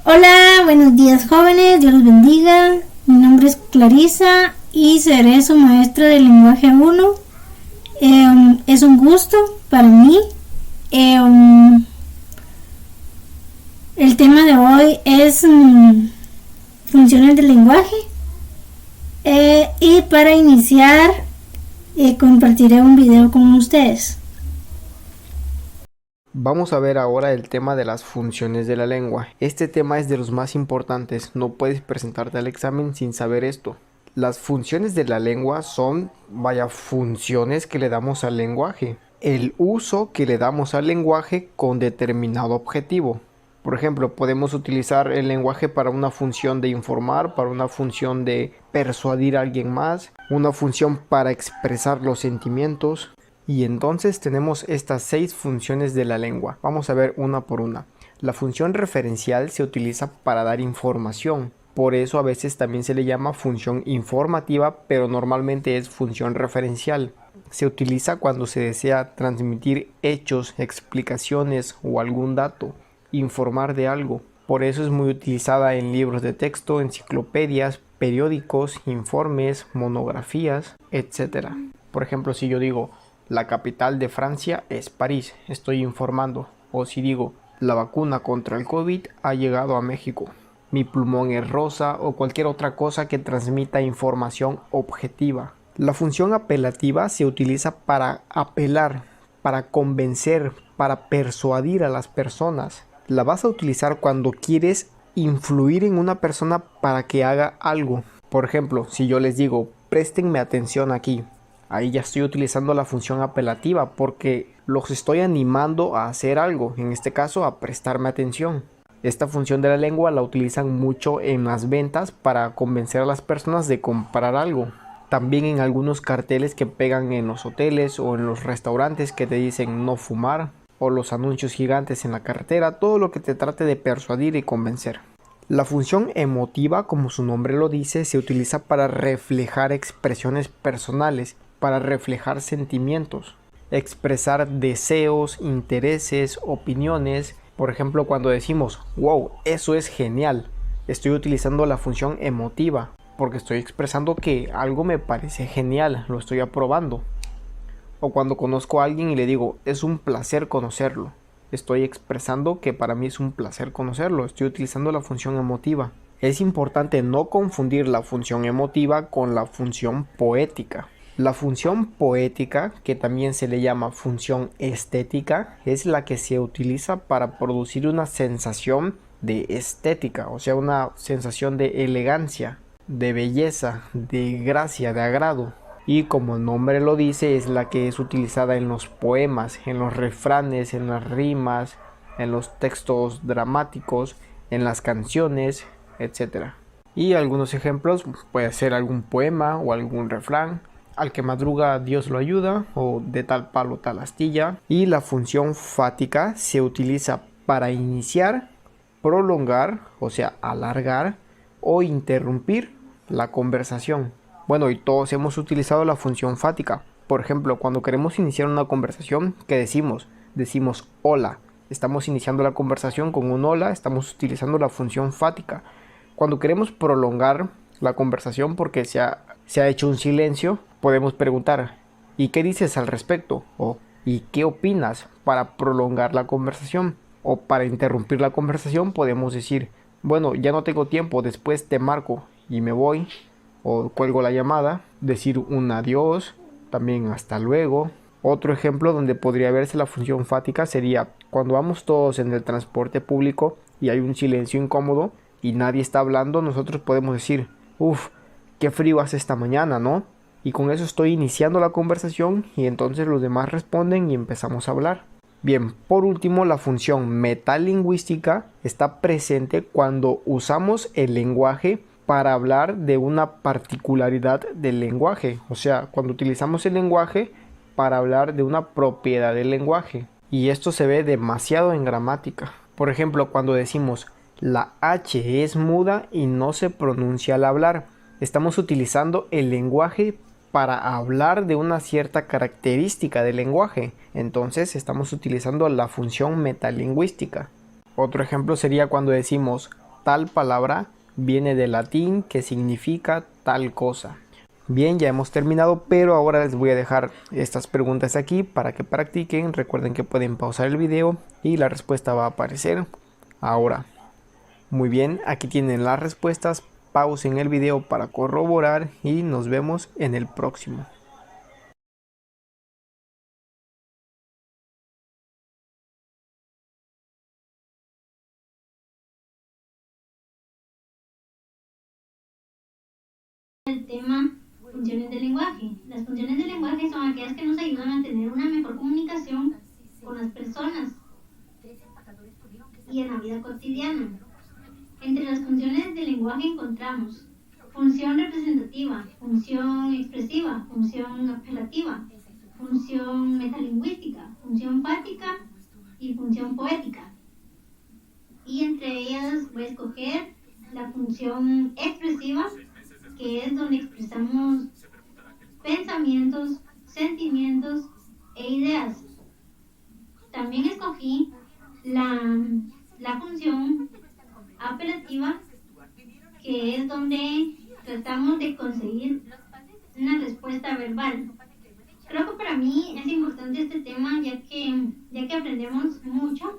Hola, buenos días jóvenes, Dios los bendiga. Mi nombre es Clarisa y seré su maestra de lenguaje 1. Es un gusto para mí. El tema de hoy es funciones del lenguaje. Y para iniciar, compartiré un video con ustedes. Vamos a ver ahora el tema de las funciones de la lengua. Este tema es de los más importantes, no puedes presentarte al examen sin saber esto. Las funciones de la lengua son, funciones que le damos al lenguaje. El uso que le damos al lenguaje con determinado objetivo. Por ejemplo, podemos utilizar el lenguaje para una función de informar, para una función de persuadir a alguien más, una función para expresar los sentimientos. Y entonces tenemos estas 6 funciones de la lengua. Vamos a ver una por una. La función referencial se utiliza para dar información. Por eso a veces también se le llama función informativa, pero normalmente es función referencial. Se utiliza cuando se desea transmitir hechos, explicaciones o algún dato, informar de algo. Por eso es muy utilizada en libros de texto, enciclopedias, periódicos, informes, monografías, etc. Por ejemplo, si yo digo la capital de Francia es París, estoy informando. O si digo, la vacuna contra el COVID ha llegado a México. Mi pulmón es rosa o cualquier otra cosa que transmita información objetiva. La función apelativa se utiliza para apelar, para convencer, para persuadir a las personas. La vas a utilizar cuando quieres influir en una persona para que haga algo. Por ejemplo, si yo les digo, préstenme atención aquí. Ahí ya estoy utilizando la función apelativa porque los estoy animando a hacer algo, en este caso a prestarme atención. Esta función de la lengua la utilizan mucho en las ventas para convencer a las personas de comprar algo. También en algunos carteles que pegan en los hoteles o en los restaurantes que te dicen no fumar, o los anuncios gigantes en la carretera, todo lo que te trate de persuadir y convencer. La función emotiva, como su nombre lo dice, se utiliza para reflejar expresiones personales, para reflejar sentimientos, expresar deseos, intereses, opiniones. Por ejemplo, cuando decimos, wow, eso es genial, estoy utilizando la función emotiva, porque estoy expresando que algo me parece genial, lo estoy aprobando. O cuando conozco a alguien y le digo, es un placer conocerlo, estoy expresando que para mí es un placer conocerlo, estoy utilizando la función emotiva. Es importante no confundir la función emotiva con la función poética. La función poética, que también se le llama función estética, es la que se utiliza para producir una sensación de estética, o sea, una sensación de elegancia, de belleza, de gracia, de agrado. Y como el nombre lo dice, es la que es utilizada en los poemas, en los refranes, en las rimas, en los textos dramáticos, en las canciones, etc. Y algunos ejemplos, puede ser algún poema o algún refrán. Al que madruga Dios lo ayuda, o de tal palo tal astilla. Y la función fática se utiliza para iniciar, prolongar, o sea, alargar o interrumpir la conversación. Bueno, y todos hemos utilizado la función fática. Por ejemplo, cuando queremos iniciar una conversación, ¿qué decimos? Decimos hola. Estamos iniciando la conversación con un hola, estamos utilizando la función fática. Cuando queremos prolongar la conversación porque se ha hecho un silencio, podemos preguntar, ¿y qué dices al respecto? O ¿y qué opinas? Para prolongar la conversación. O para interrumpir la conversación podemos decir, bueno, ya no tengo tiempo, después te marco y me voy. O cuelgo la llamada, decir un adiós, también hasta luego. Otro ejemplo donde podría verse la función fática sería cuando vamos todos en el transporte público y hay un silencio incómodo y nadie está hablando, nosotros podemos decir, uff, qué frío hace esta mañana, ¿no? Y con eso estoy iniciando la conversación y entonces los demás responden y empezamos a hablar. Bien, por último, la función metalingüística está presente cuando usamos el lenguaje para hablar de una particularidad del lenguaje. O sea, cuando utilizamos el lenguaje para hablar de una propiedad del lenguaje. Y esto se ve demasiado en gramática. Por ejemplo, cuando decimos la H es muda y no se pronuncia al hablar. Estamos utilizando el lenguaje para hablar de una cierta característica del lenguaje. Entonces estamos utilizando la función metalingüística. Otro ejemplo sería cuando decimos tal palabra viene del latín que significa tal cosa. Bien, ya hemos terminado, pero ahora les voy a dejar estas preguntas aquí para que practiquen. Recuerden que pueden pausar el video y la respuesta va a aparecer ahora. Muy bien, aquí tienen las respuestas. Pausen el video para corroborar y nos vemos en el próximo. El tema funciones del lenguaje. Las funciones del lenguaje son aquellas que nos ayudan a tener una mejor comunicación con las personas y en la vida cotidiana. Entre las funciones del lenguaje encontramos función representativa, función expresiva, función apelativa, función metalingüística, función fática y función poética. Y entre ellas voy a escoger la función expresiva, que es donde expresamos pensamientos, sentimientos e ideas. También escogí la función apelativa, que es donde tratamos de conseguir una respuesta verbal. Creo que para mí es importante este tema ya que aprendemos mucho